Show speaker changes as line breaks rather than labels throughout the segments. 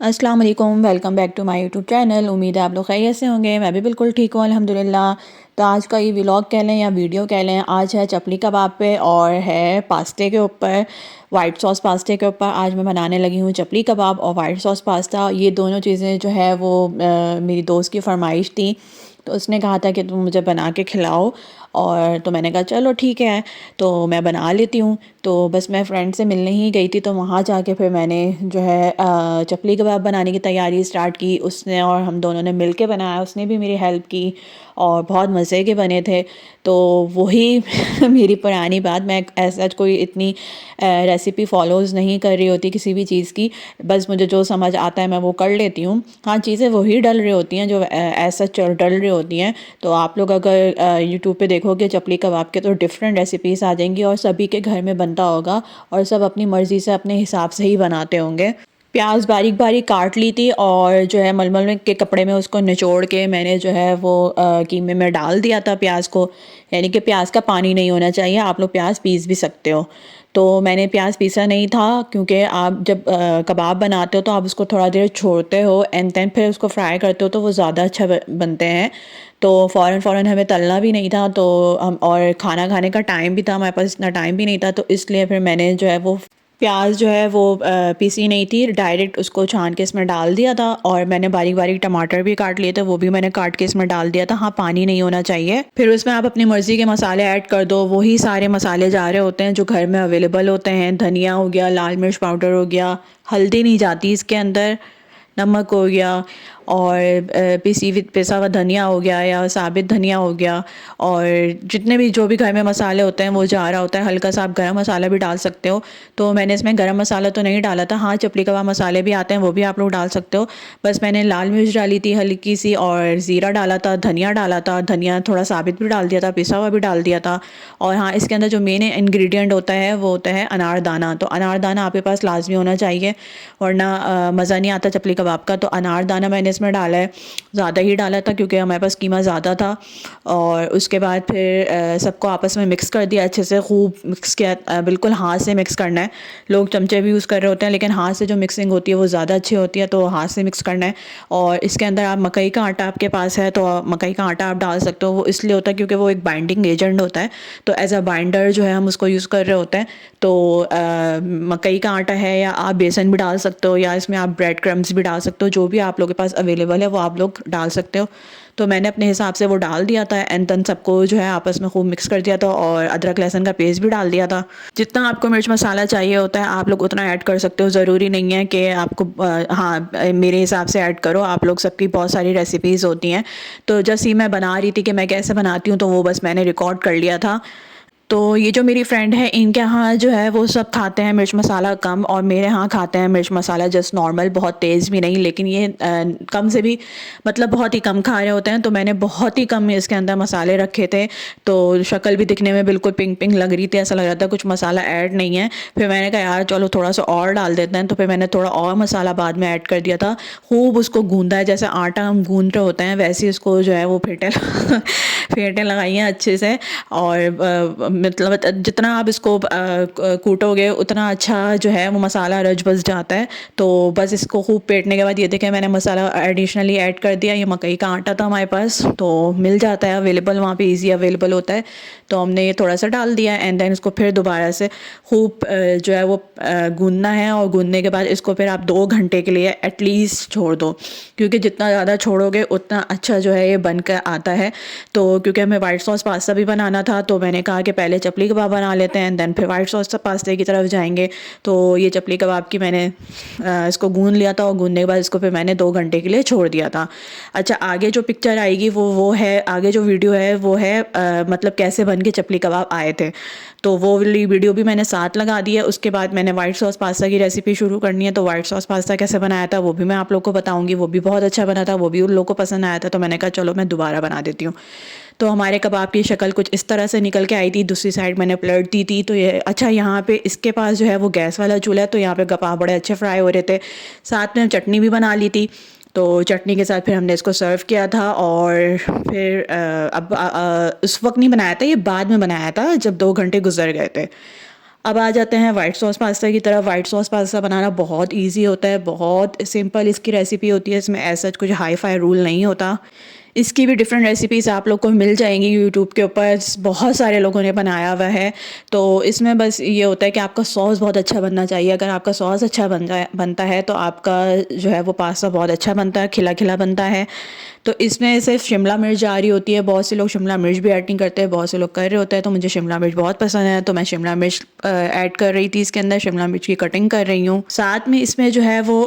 अस्सलाम वालेकुम, welcome back to my YouTube channel. उम्मीद है आप लोग खैरियत से होंगे। मैं भी बिल्कुल ठीक हूँ अल्हम्दुलिल्लाह। तो आज का ये व्लॉग कह लें या वीडियो कह लें, आज है चपली कबाब पे और है पास्ते के ऊपर, वाइट सॉस पास्ते के ऊपर। आज मैं बनाने लगी हूँ चपली कबाब और वाइट सॉस पास्ता। ये दोनों चीज़ें जो है वो मेरी दोस्त की फरमाइश थी, तो उसने कहा था कि तुम मुझे बना के खिलाओ। और तो मैंने कहा चलो ठीक है, तो मैं बना लेती हूँ। तो बस मैं फ्रेंड से मिलने ही गई थी, तो वहाँ जाके फिर मैंने जो है चपली कबाब बनाने की तैयारी स्टार्ट की। उसने और हम दोनों ने मिल के बनाया, उसने भी मेरी हेल्प की और बहुत मज़े के बने थे। तो वही मेरी पुरानी बात, मैं ऐसा कोई इतनी रेसिपी फॉलोज़ नहीं कर रही होती किसी भी चीज़ की। बस मुझे जो समझ आता है मैं वो कर लेती हूँ। हाँ, चीज़ें वही डल रही होती हैं जो ऐसा डल रही होती हैं। तो आप लोग अगर यूट्यूब पे देखोगे चपली कबाब के, तो डिफरेंट रेसिपीज़ आ जाएंगी और सभी के घर में बनता होगा और सब अपनी मर्ज़ी से अपने हिसाब से ही बनाते होंगे। प्याज बारीक बारीक काट ली थी और जो है मलमल में के कपड़े में उसको निचोड़ के मैंने जो है वो कीमे में डाल दिया था प्याज को। यानी कि प्याज का पानी नहीं होना चाहिए, आप लोग प्याज पीस भी सकते हो। तो मैंने प्याज पीसा नहीं था, क्योंकि आप जब कबाब बनाते हो तो आप उसको थोड़ा देर छोड़ते हो एंड देन फिर उसको फ्राई करते हो, तो वो ज़्यादा अच्छा बनते हैं। तो फ़ौरन फ़ौरन हमें तलना भी नहीं था, तो हम और खाना खाने का टाइम भी था, हमारे पास इतना टाइम भी नहीं था, तो इसलिए फिर मैंने जो है वो प्याज जो है वो पीसी नहीं थी, डायरेक्ट उसको छान के इसमें डाल दिया था। और मैंने बारीक बारीक टमाटर भी काट लिए थे, वो भी मैंने काट के इसमें डाल दिया था। हाँ, पानी नहीं होना चाहिए। फिर उसमें आप अपनी मर्ज़ी के मसाले ऐड कर दो, वही सारे मसाले जा रहे होते हैं जो घर में अवेलेबल होते हैं। धनिया हो गया, लाल मिर्च पाउडर हो गया, हल्दी नहीं जाती इसके अंदर, नमक हो गया और पिसा हुआ धनिया हो गया या साबित धनिया हो गया। और जितने भी जो भी घर में मसाले होते हैं वो जा रहा होता है। हल्का सा आप गरम मसाला भी डाल सकते हो। तो मैंने इसमें गरम मसाला तो नहीं डाला था। हाँ, चपली कबाब मसाले भी आते हैं, वो भी आप लोग डाल सकते हो। बस मैंने लाल मिर्च डाली थी हल्की सी और ज़ीरा डाला था, धनिया डाला था, धनिया थोड़ा साबित भी डाल दिया था, पिसा हुआ भी डाल दिया था। और हाँ, इसके अंदर जो मेन इंग्रेडिएंट होता है वो होता है अनारदाना। तो अनारदाना आपके पास लाजमी होना चाहिए, वरना मज़ा नहीं आता चपली कबाब का। तो अनारदाना मैंने इसमें डाला है, ज़्यादा ही डाला था क्योंकि हमारे पास कीमा ज़्यादा था। और उसके बाद फिर सबको आपस में मिक्स कर दिया, अच्छे से खूब मिक्स किया। बिल्कुल हाथ से मिक्स करना है। लोग चमचे भी यूज़ कर रहे होते हैं, लेकिन हाथ से जो मिक्सिंग होती है वो ज़्यादा अच्छी होती है, तो हाथ से मिक्स करना है। और इसके अंदर आप मकई का आटा आपके पास है तो मकई का आटा आप डाल सकते हो। वो इसलिए होता है क्योंकि वो एक बाइंडिंग एजेंट होता है, तो एज अ बाइंडर जो है हम उसको यूज़ कर रहे होते हैं। तो मकई का आटा है, या आप बेसन भी डाल सकते हो, या इसमें आप ब्रेड क्रम्स भी डाल सकते हो। जो भी आप लोगों के पास अवेलेबल है वो आप लोग डाल सकते हो। तो मैंने अपने हिसाब से वो डाल दिया था एंड देन सबको जो है आपस में खूब मिक्स कर दिया था और अदरक लहसुन का पेस्ट भी डाल दिया था। जितना आपको मिर्च मसाला चाहिए होता है आप लोग उतना ऐड कर सकते हो। ज़रूरी नहीं है कि आपको हाँ, मेरे हिसाब से ऐड करो। आप लोग सबकी बहुत सारी रेसिपीज़ होती हैं, तो जैसे ही मैं बना रही थी कि मैं कैसे बनाती हूँ, तो वो बस मैंने रिकॉर्ड कर लिया था। तो ये जो मेरी फ्रेंड है, इनके यहाँ जो है वो सब खाते हैं मिर्च मसाला कम, और मेरे यहाँ खाते हैं मिर्च मसाला जस्ट नॉर्मल, बहुत तेज़ भी नहीं। लेकिन ये कम से भी मतलब बहुत ही कम खा रहे होते हैं, तो मैंने बहुत ही कम इसके अंदर मसाले रखे थे। तो शक्ल भी दिखने में बिल्कुल पिंक पिंक लग रही थी, ऐसा लग रहा था कुछ मसाला ऐड नहीं है। फिर मैंने कहा यार चलो थोड़ा सा और डाल देते हैं, तो फिर मैंने थोड़ा और मसाला बाद में ऐड कर दिया था। खूब उसको गूंदा है, जैसे आटा हम गूंद रहे होते हैं वैसे ही उसको जो है वो फेंटे फेंटे लगाई हैं अच्छे से। और मतलब जितना आप इसको कूटोगे उतना अच्छा जो है वो मसाला रच बस जाता है। तो बस इसको खूब पेटने के बाद ये देखें मैंने मसाला एडिशनली ऐड कर दिया। ये मकई का आटा था हमारे पास, तो मिल जाता है अवेलेबल, वहाँ पे इजी अवेलेबल होता है। तो हमने ये थोड़ा सा डाल दिया एंड देन इसको फिर दोबारा से खूब जो है वो गूंदना है। और गूंदने के बाद इसको फिर आप 2 घंटे के लिए एटलीस्ट छोड़ दो, क्योंकि जितना ज़्यादा छोड़ोगे उतना अच्छा जो है ये बन कर आता है। तो क्योंकि हमें वाइट सॉस पास्ता भी बनाना था, तो मैंने कहा कि पहले चपली कबाब बना लेते हैं देन फिर वाइट सॉस पास्ते की तरफ जाएंगे। तो ये चपली कबाब की मैंने इसको गूंद लिया था और गूंदने के बाद इसको फिर मैंने 2 घंटे के लिए छोड़ दिया था। अच्छा, आगे जो पिक्चर आएगी वो है, आगे जो वीडियो है वो है मतलब कैसे बन के चपली कबाब आए थे। तो वो वाली वीडियो भी मैंने साथ लगा दी है। उसके बाद मैंने वाइट सॉस पास्ता की रेसिपी शुरू करनी है, तो वाइट सॉस पास्ता कैसे बनाया था वो भी मैं आप लोग को बताऊंगी। वो भी बहुत अच्छा बना था, वो भी उन लोगों को पसंद आया था, तो मैंने कहा चलो मैं दोबारा बना देती हूँ। तो हमारे कबाब की शक्ल कुछ इस तरह से निकल के आई थी। दूसरी साइड मैंने पलट दी थी। तो ये अच्छा, यहाँ पे इसके पास जो है वो गैस वाला चूल्हा है, तो यहाँ पे कबाब बड़े अच्छे फ्राई हो रहे थे। साथ में चटनी भी बना ली थी, तो चटनी के साथ फिर हमने इसको सर्व किया था। और फिर अब उस वक्त नहीं बनाया था, ये बाद में बनाया था जब 2 घंटे गुजर गए थे। अब आ जाते हैं वाइट सॉस पास्ता की तरफ। वाइट सॉस पास्ता बनाना बहुत इजी होता है, बहुत सिंपल इसकी रेसिपी होती है, इसमें ऐसा कुछ हाई फाई रूल नहीं होता। इसकी भी डिफरेंट रेसिपीज़ आप लोग को मिल जाएंगी यूट्यूब के ऊपर, बहुत सारे लोगों ने बनाया हुआ है। तो इसमें बस ये होता है कि आपका सॉस बहुत अच्छा बनना चाहिए। अगर आपका सॉस अच्छा बनता है तो आपका जो है वो पास्ता बहुत अच्छा बनता है, खिला खिला बनता है। तो इसमें सिर्फ शिमला मिर्च जा रही होती है, बहुत से लोग शिमला मिर्च भी ऐड नहीं करते हैं, बहुत से लोग कर रहे होते हैं। तो मुझे शिमला मिर्च बहुत पसंद है तो मैं शिमला मिर्च ऐड कर रही थी इसके अंदर, शिमला मिर्च की कटिंग कर रही हूँ। साथ में इसमें जो है वो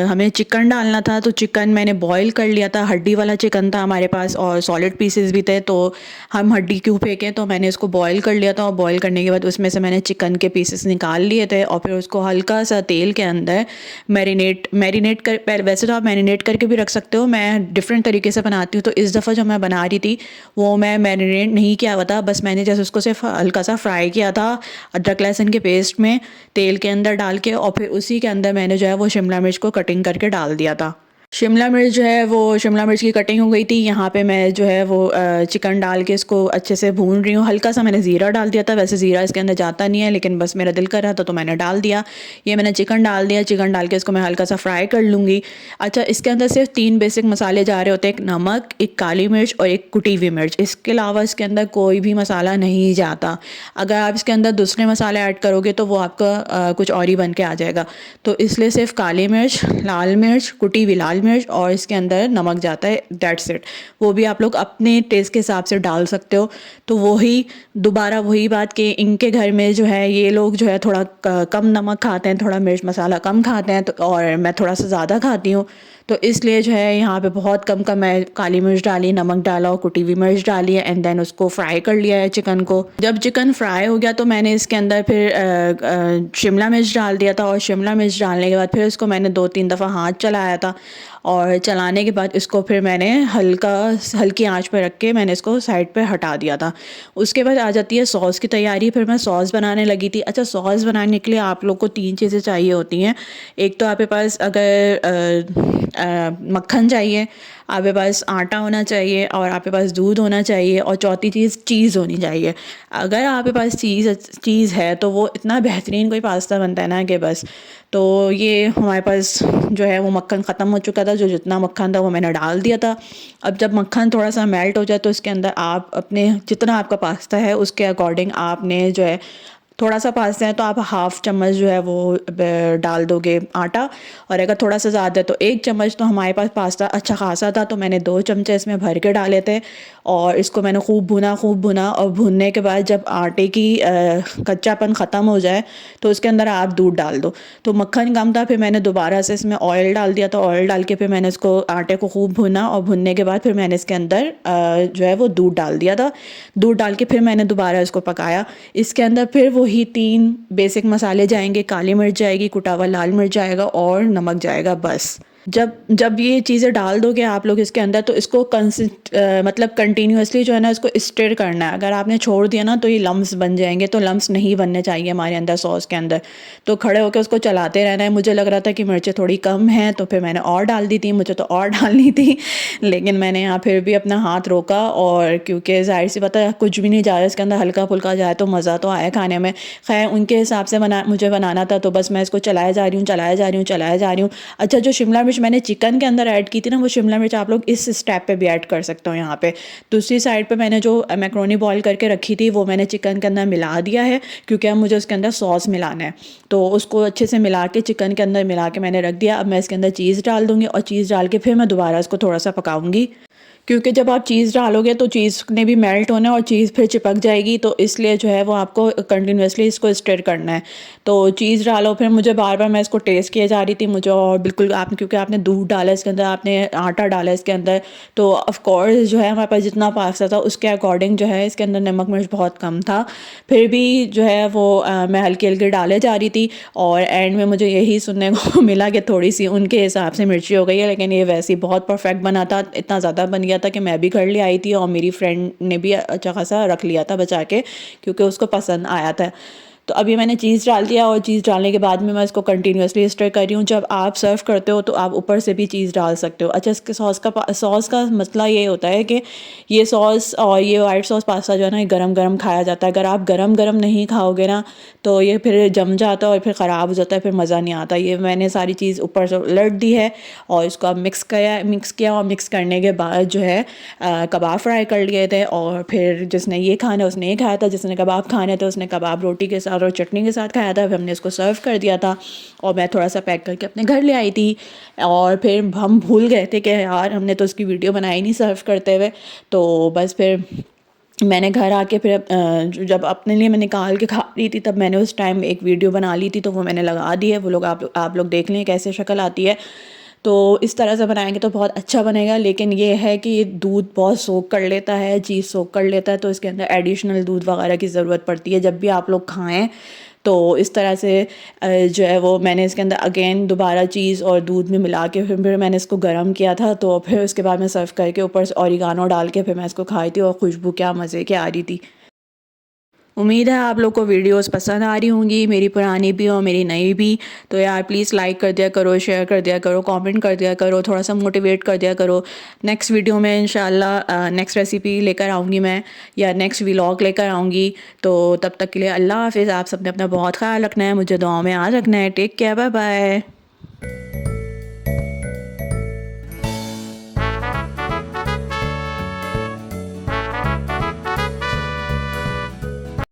हमें चिकन डालना था, तो चिकन मैंने बॉईल कर लिया था। हड्डी वाला चिकन था हमारे पास और सॉलिड पीसेस भी थे, तो हम हड्डी क्यों फेंकें, तो मैंने इसको बॉईल कर लिया था। और बॉईल करने के बाद उसमें से मैंने चिकन के पीसेस निकाल लिए थे और फिर उसको हल्का सा तेल के अंदर मैरिनेट कर, वैसे तो आप मैरिनेट करके भी रख सकते हो, मैं डिफरेंट तरीके से बनाती हूँ। तो इस दफ़ा जो मैं बना रही थी वो मैं मैरिनेट नहीं किया हुआ था, बस मैंने जैसे उसको सिर्फ हल्का सा फ्राई किया था अदरक लहसुन के पेस्ट में तेल के अंदर डाल के, और फिर उसी के अंदर मैंने जो है वो शिमला मिर्च को कटिंग करके डाल दिया था। शिमला मिर्च जो है वो शिमला मिर्च की कटिंग हो गई थी। यहाँ पे मैं जो है वो चिकन डाल के इसको अच्छे से भून रही हूँ। हल्का सा मैंने ज़ीरा डाल दिया था, वैसे ज़ीरा इसके अंदर जाता नहीं है लेकिन बस मेरा दिल कर रहा था तो मैंने डाल दिया। ये मैंने चिकन डाल दिया, चिकन डाल के इसको मैं हल्का सा फ्राई कर लूँगी। अच्छा, इसके अंदर सिर्फ 3 बेसिक मसाले जा रहे होते हैं, एक नमक, एक काली मिर्च और एक कुटी हुई मिर्च। इसके अलावा इसके अंदर कोई भी मसाला नहीं जाता। अगर आप इसके अंदर दूसरे मसाले ऐड करोगे तो वो आपका कुछ और ही बन के आ जाएगा। तो इसलिए सिर्फ काली मिर्च, लाल मिर्च, कुटी हुई लाल मिर्च और इसके अंदर नमक जाता है, दैट्स इट। वो भी आप लोग अपने टेस्ट के हिसाब से डाल सकते हो। तो दोबारा वही बात कि इनके घर में जो है ये लोग जो है थोड़ा कम नमक खाते हैं, थोड़ा मिर्च मसाला कम खाते हैं, तो और मैं थोड़ा सा ज़्यादा खाती हूँ। तो इसलिए जो है यहाँ पे बहुत कम कम मैं काली मिर्च डाली, नमक डाला और कुटी हुई मिर्च डाली है, एंड देन उसको फ्राई कर लिया है चिकन को। जब चिकन फ्राई हो गया तो मैंने इसके अंदर फिर शिमला मिर्च डाल दिया था, और शिमला मिर्च डालने के बाद फिर इसको मैंने 2-3 दफ़ा हाथ चलाया था, और चलाने के बाद इसको फिर मैंने हल्की आंच पे रख के मैंने इसको साइड पे हटा दिया था। उसके बाद आ जाती है सॉस की तैयारी। फिर मैं सॉस बनाने लगी थी। अच्छा, सॉस बनाने के लिए आप लोग को 3 चीज़ें चाहिए होती हैं। एक तो आपके पास अगर मक्खन चाहिए, आपके पास आटा होना चाहिए, और आपके पास दूध होना चाहिए, और चौथी चीज़ चीज़ होनी चाहिए। अगर आपके पास चीज़ है तो वो इतना बेहतरीन कोई पास्ता बनता है ना कि बस। तो ये हमारे पास जो है वो मक्खन ख़त्म हो चुका था, जो जितना मक्खन था वो मैंने डाल दिया था। अब जब मक्खन थोड़ा सा मेल्ट हो जाए तो इसके अंदर आप अपने जितना आपका पास्ता है उसके अकॉर्डिंग आपने जो है, थोड़ा सा पास्ता है तो आप हाफ़ चम्मच जो है वो डाल दोगे आटा, और अगर थोड़ा सा ज़्यादा है तो 1 चम्मच। तो हमारे पास पास्ता अच्छा खासा था तो मैंने 2 चमचे इसमें भर के डाले थे, और इसको मैंने खूब भुना, और भुनने के बाद जब आटे की कच्चापन ख़त्म हो जाए तो उसके अंदर आप दूध डाल दो। तो मक्खन कम था, फिर मैंने दोबारा से इसमें ऑयल डाल दिया था। ऑयल डाल के फिर मैंने इसको आटे को खूब भुना, और भुनने के बाद फिर मैंने इसके अंदर जो है वो दूध डाल दिया था। दूध डाल के फिर मैंने दोबारा इसको पकाया। इसके अंदर फिर वही 3 बेसिक मसाले जाएंगे, काली मिर्च जाएगी, कुटा हुआ लाल मिर्च जाएगा और नमक जाएगा, बस। जब जब ये चीज़ें डाल दोगे आप लोग इसके अंदर तो इसको मतलब कंटिन्यूअसली जो है ना इसको स्टिर करना है। अगर आपने छोड़ दिया ना तो ये लम्स बन जाएंगे, तो लम्स नहीं बनने चाहिए हमारे अंदर सॉस के अंदर। तो खड़े होकर उसको चलाते रहना है। मुझे लग रहा था कि मिर्चें थोड़ी कम हैं तो फिर मैंने और डाल दी थी, मुझे तो और डालनी थी, लेकिन मैंने यहाँ फिर भी अपना हाथ रोका, और क्योंकि जाहिर सी बात है कुछ भी नहीं जा रहा इसके अंदर, हल्का फुल्का जाए तो मज़ा तो आया खाने में। खैर उनके हिसाब से मुझे बनाना था तो बस मैं इसको चलाया जा रही हूँ। अच्छा, जो शिमला मिर्च मैंने चिकन के अंदर ऐड की थी ना, वो शिमला मिर्च आप लोग इस स्टेप पे भी ऐड कर सकते हो। यहाँ पे दूसरी साइड पे मैंने जो मैक्रोनी बॉईल करके रखी थी वो मैंने चिकन के अंदर मिला दिया है, क्योंकि अब मुझे उसके अंदर सॉस मिलाना है। तो उसको अच्छे से मिला के चिकन के अंदर मिला के मैंने रख दिया। अब मैं इसके अंदर चीज़ डाल दूँगी, और चीज़ डाल के फिर मैं दोबारा इसको थोड़ा सा पकाऊंगी, क्योंकि जब आप चीज़ डालोगे तो चीज़ ने भी मेल्ट होना है और चीज़ फिर चिपक जाएगी। तो इसलिए जो है वो आपको कंटिन्यूअसली इसको स्टिर करना है। तो चीज़ डालो, फिर मुझे बार बार मैं इसको टेस्ट किए जा रही थी मुझे, और बिल्कुल आपने क्योंकि आपने दूध डाला इसके अंदर, आपने आटा डाला इसके अंदर, तो ऑफ कोर्स जो है हमारे पास जितना पास्ता था उसके अकॉर्डिंग जो है इसके अंदर नमक मिर्च बहुत कम था। फिर भी जो है वो मैं हल्की हल्की डाले जा रही थी, और एंड में मुझे यही सुनने को मिला कि थोड़ी सी उनके हिसाब से मिर्ची हो गई है, लेकिन ये वैसे ही बहुत परफेक्ट बना था, इतना ज़्यादा बन गया था कि मैं भी घर ले आई थी और मेरी फ्रेंड ने भी अच्छा खासा रख लिया था बचा के, क्योंकि उसको पसंद आया था। तो अभी मैंने चीज़ डाल दिया और चीज़ डालने के बाद में मैं इसको कंटिन्यूसली स्टर कर रही हूँ। जब आप सर्व करते हो तो आप ऊपर से भी चीज़ डाल सकते हो। अच्छा, इसके सॉस का मसला ये होता है कि ये सॉस और ये वाइट सॉस पास्ता जो है ना, ये गरम गरम खाया जाता है। अगर आप गरम गरम नहीं खाओगे ना तो ये फिर जम जाता है और फिर ख़राब हो जाता है, फिर मज़ा नहीं आता। ये मैंने सारी चीज़ ऊपर से उलट दी है और इसको अब मिक्स किया और मिक्स करने के बाद जो है कबाब फ्राई कर लिए थे। और फिर जिसने ये खाना उसने ये खाया था, जिसने कबाब खाने थे उसने कबाब रोटी के साथ और चटनी के साथ खाया था। फिर हमने इसको सर्व कर दिया था और मैं थोड़ा सा पैक करके अपने घर ले आई थी। और फिर हम भूल गए थे कि यार हमने तो उसकी वीडियो बनाई नहीं सर्व करते हुए। तो बस फिर मैंने घर आके फिर जब अपने लिए मैं निकाल के खा रही थी तब मैंने उस टाइम एक वीडियो बना ली थी, तो वो मैंने लगा दी है। वो लोग आप लोग देख लें कैसे शक्ल आती है। तो इस तरह से बनाएंगे तो बहुत अच्छा बनेगा, लेकिन ये है कि ये दूध बहुत सोख कर लेता है, चीज़ सोख कर लेता है, तो इसके अंदर एडिशनल दूध वगैरह की ज़रूरत पड़ती है जब भी आप लोग खाएं। तो इस तरह से जो है वो मैंने इसके अंदर अगेन दोबारा चीज़ और दूध में मिला के फिर मैंने इसको गर्म किया था। तो फिर उसके बाद मैं सर्व करके ऊपर से ऑरिगानो डाल के फिर मैं इसको खाई थी और खुशबू क्या मज़े की आ रही थी। उम्मीद है आप लोग को वीडियोस पसंद आ रही होंगी, मेरी पुरानी भी और मेरी नई भी। तो यार प्लीज़ लाइक कर दिया करो, शेयर कर दिया करो, कमेंट कर दिया करो, थोड़ा सा मोटिवेट कर दिया करो। नेक्स्ट वीडियो में इंशाल्लाह नेक्स्ट रेसिपी लेकर आऊँगी मैं, या नेक्स्ट व्लॉग लेकर आऊँगी। तो तब तक के लिए अल्लाह हाफिज़। आप सबने अपना बहुत ख्याल रखना है, मुझे दुआओं में याद रखना है। Take care, bye bye.